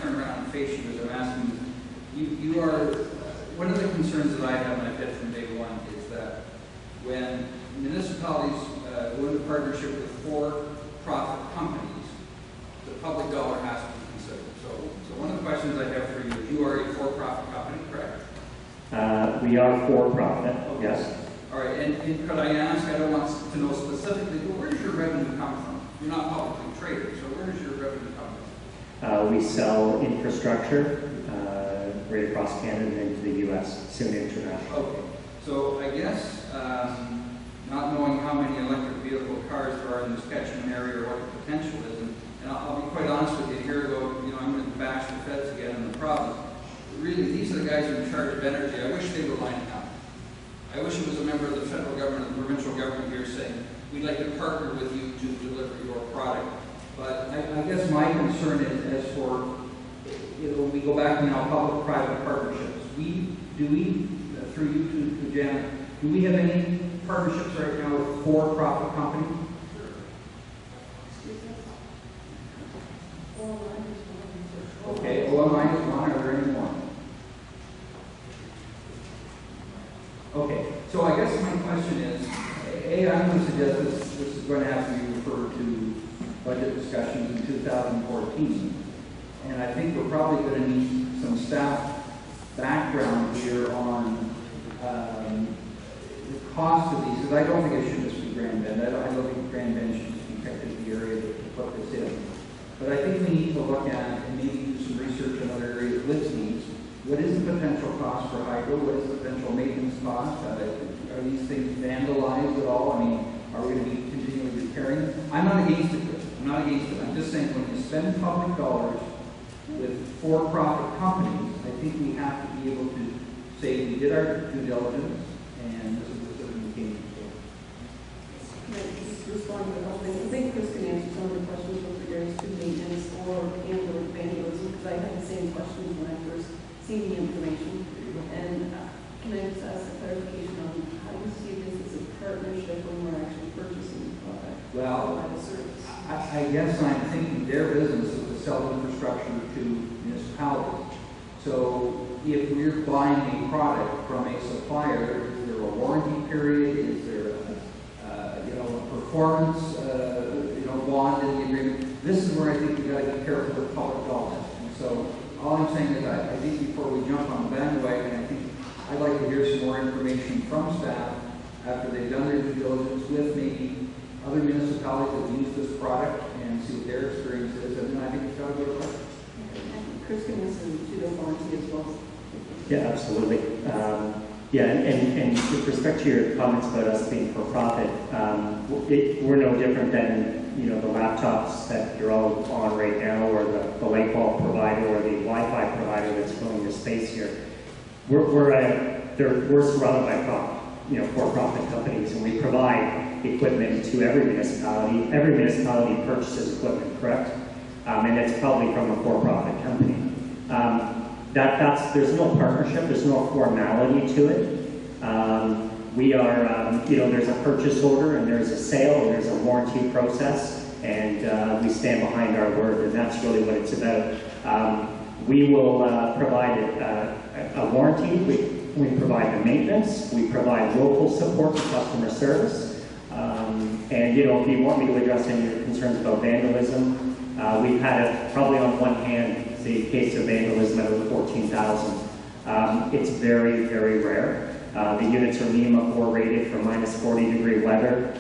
turn around and face you as I'm asking you are, one of the concerns that I have, and I've had from day one, is that when municipalities go into partnership with for-profit companies, the public dollar has to be considered. So one of the questions I have for you is, you are a for-profit company, correct? We are for-profit, okay. Yes. All right, and could I ask, I don't want to know specifically, but where does your revenue come from? You're not publicly traded, so where does your revenue come from? We sell infrastructure right across Canada and into the U.S., soon international. Okay, so I guess not knowing how many electric vehicle cars there are in this catchment area or what the potential is, and I'll be quite honest with you, a year ago, I'm going to bash the feds again in the province. Really, these are the guys who are in charge of energy. I wish they were lining up. I wish it was a member of the federal government and the provincial government here saying, we'd like to partner with you to deliver your product. But I guess my concern is, as for, when we go back to now public-private partnerships, do we, through you to Janet, do we have any partnerships right now with for-profit companies? Okay, OMI is one. Are there any more? Okay, so I guess my question is, I'm going to suggest this is going to have to be referred to budget discussions in 2014. And I think we're probably going to need some staff background here on the cost of these, because I don't think it should just be Grand Bend. I don't think Grand Bend should just be picked as the area to put this in. But I think we need to look at and maybe do some research in other areas with needs. What is the potential cost for hydro? What is the potential maintenance cost? Are these things vandalized at all? I mean, are we going to be continually repairing? I'm not against it. I'm not against it. I'm just saying when you spend public dollars with for-profit companies, I think we have to be able to say we did our due diligence and this is the decision we came to. Can I just respond to the question? I think Chris can answer some of the questions with regards to maintenance or vandalism, because I had the same questions when I first seen the information. And can I just ask a clarification on how you see this as a partnership when we're actually purchasing the product? Well, a service? I guess I'm thinking their business is to sell infrastructure to municipalities. So if we're buying a product from a supplier, is there a warranty period? Is there a performance bond in the agreement? This is where I think we've got to be careful with public dollars. And so all I'm saying is I think before we jump on the bandwagon, I think I'd like to hear some more information from staff after they've done their due diligence with maybe other municipalities that use this product and see what their experience is, and then I think it's got to go to work. And Chris can listen to the warranty as well. Yeah, absolutely. And with respect to your comments about us being for profit, we're no different than the laptops that you're all on right now, or the light bulb provider, or the Wi-Fi provider that's filling the space here. We're surrounded by for-profit companies, and we provide equipment to every municipality. Every municipality purchases equipment, correct? And it's probably from a for-profit company. There's no partnership, there's no formality to it. We are, there's a purchase order, and there's a sale, and there's a warranty process, and we stand behind our word, and that's really what it's about. We will provide a warranty, we provide the maintenance, we provide local support for customer service, and if you want me to address any of your concerns about vandalism, we've had probably on one hand the case of vandalism at over 14,000. It's very, very rare. The units are NEMA 4 rated for minus 40-degree weather.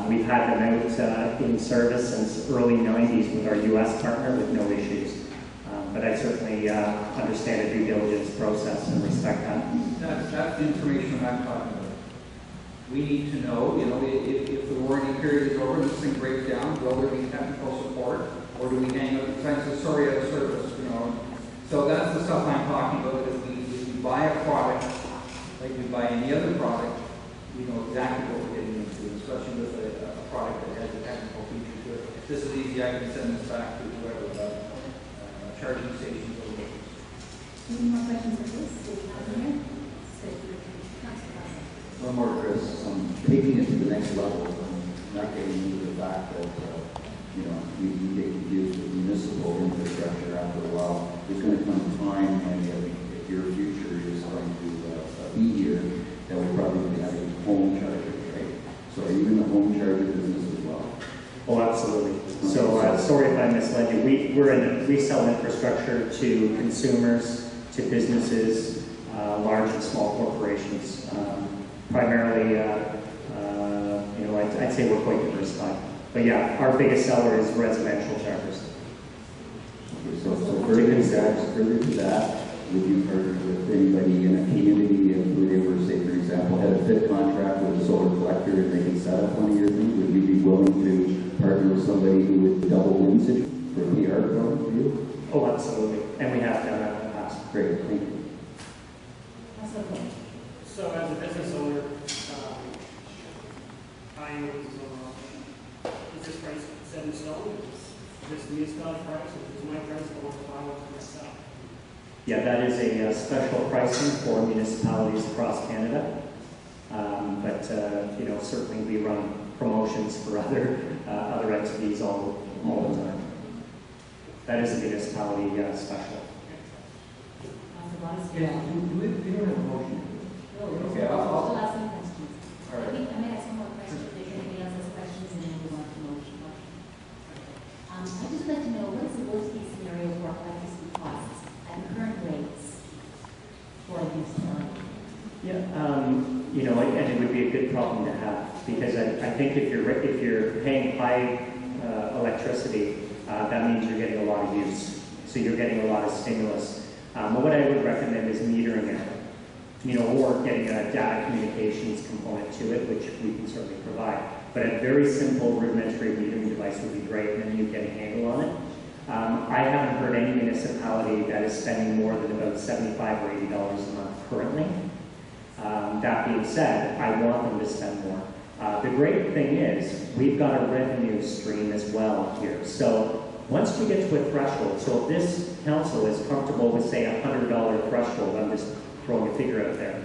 We've had them out in service since early 90s with our U.S. partner with no issues. But I certainly understand a due diligence process and respect that. That's the information I'm talking about. We need to know, if the warranty period is over and this thing breaks down, will there be technical support, or do we hang up the sign and say, sorry, out of service, So that's the stuff I'm talking about. If we buy a product, like we buy any other product, we know exactly what we're getting into, especially with a product that has a technical feature to it. If this is easy, I can send this back to whoever charging stations or whatever. Any more questions for this? One more, Chris. Taking it to the next level, not getting into the fact that we need to use the municipal infrastructure after a while. there's going to come a time, and if your future is going to be here, that we're probably going to have a home charger, right? So are you in the home charger business as well? Oh, absolutely. So, sorry if I misled you. We sell infrastructure to consumers, to businesses, large and small corporations. Primarily, I'd say we're quite diversified. But yeah, our biggest seller is residential chargers. Okay, so further to that, would you partner with anybody in a community if they were, say, for example, had a fit contract with a solar collector and they could set up one of your things? Would you be willing to partner with somebody who would double usage for a PR program for you? Oh, absolutely. And we have done that in the past. Great, thank you. So as a business owner, is this price set in stone? Is this municipality price, or is my price going to follow for myself? Yeah, that is a special pricing for municipalities across Canada. Certainly we run promotions for other entities all the time. That is a municipality special. Yeah, you don't have a motion. Okay, I'll ask some questions. All right. I may ask some more questions if anybody else has questions, and then we want to motion. I'd just like to know, what is the worst case scenario for electricity costs at current rates for a municipality? Yeah, and it would be a good problem to have, because I think if you're paying high electricity, that means you're getting a lot of use. So you're getting a lot of stimulus. But what I would recommend is metering it, or getting a data communications component to it, which we can certainly provide. But a very simple rudimentary metering device would be great, and then you get a handle on it. I haven't heard any municipality that is spending more than about $75 or $80 a month currently. That being said, I want them to spend more. The great thing is, we've got a revenue stream as well here. So once we get to a threshold, so if this council is comfortable with, say, a $100 threshold, I'm just throwing a figure out there,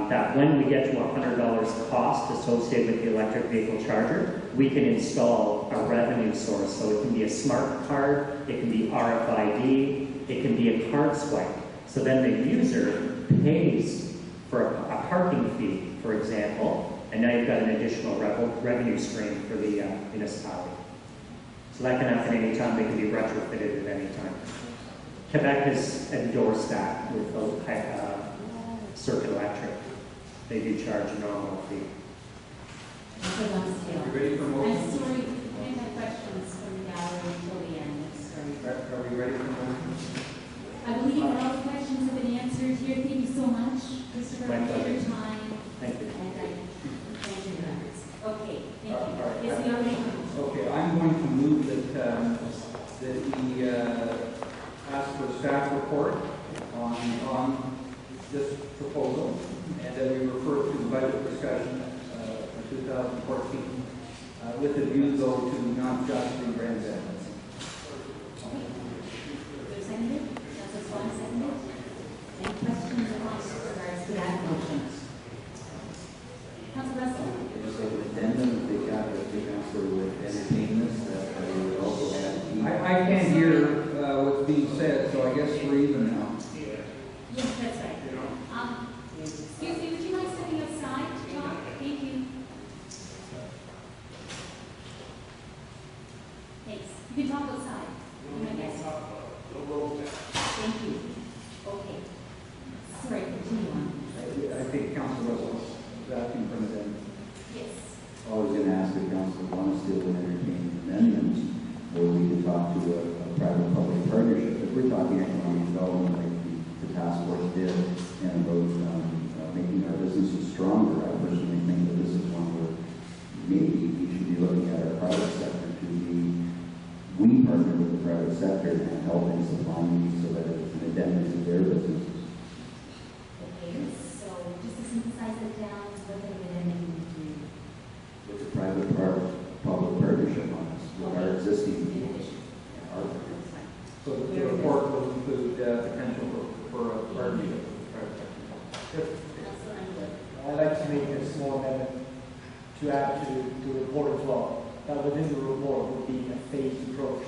that when we get to $100 cost associated with the electric vehicle charger, we can install a revenue source. So it can be a smart card, it can be RFID, it can be a card swipe. So then the user pays for a parking fee, for example, and now you've got an additional revenue stream for the municipality. So that can happen anytime. They can be retrofitted at any time. Quebec has endorsed that with Circuit Electric. They do charge a nominal fee. It's a long scale. Are you ready for motion? I'm sorry, we have questions from the gallery until the end. I'm sorry. Are we ready for motion? I believe all the questions have been answered here. Thank you so much, Christopher, My for pleasure. your time. Thank you. And I thank you. Okay, thank All right. you. Yes, we are ready. Okay, I'm going to move that we ask for a staff report on this proposal, and that we refer to the budget discussion for 2014 with a view, though, to not just the grand debt. Seconded? Councilor Swan, seconded? Any questions or comments with regards to that motion? Councilor Russell? Just like an addendum, if the council would entertain this, that we would also add. I can't hear what's being said, so I guess we're even now. Yes, that's right. Excuse me, would you like stepping outside to talk? Thank you. Thanks. You can talk outside. Yes. Thank you. Okay. Sorry, continue on. I think Council Russell is asking for an addendum. Yes. I was going to ask the council if one still would entertain amendments, or we could talk to a private-public partnership. If we're talking economic development, like the task force did, and about making our businesses stronger, I personally think that this is one where maybe we should be looking at our private sector to be, we partner with the private sector and help in supplying these so that it's an addendum to their businesses. Okay, so just to synthesize it down, what are we going to do? With a private-public partnership on this, with our existing So the report will include potential for a partnership with the private sector. Councilor Underwood. I'd like to make a small amendment to add to the report as well. That within the report would be a phased approach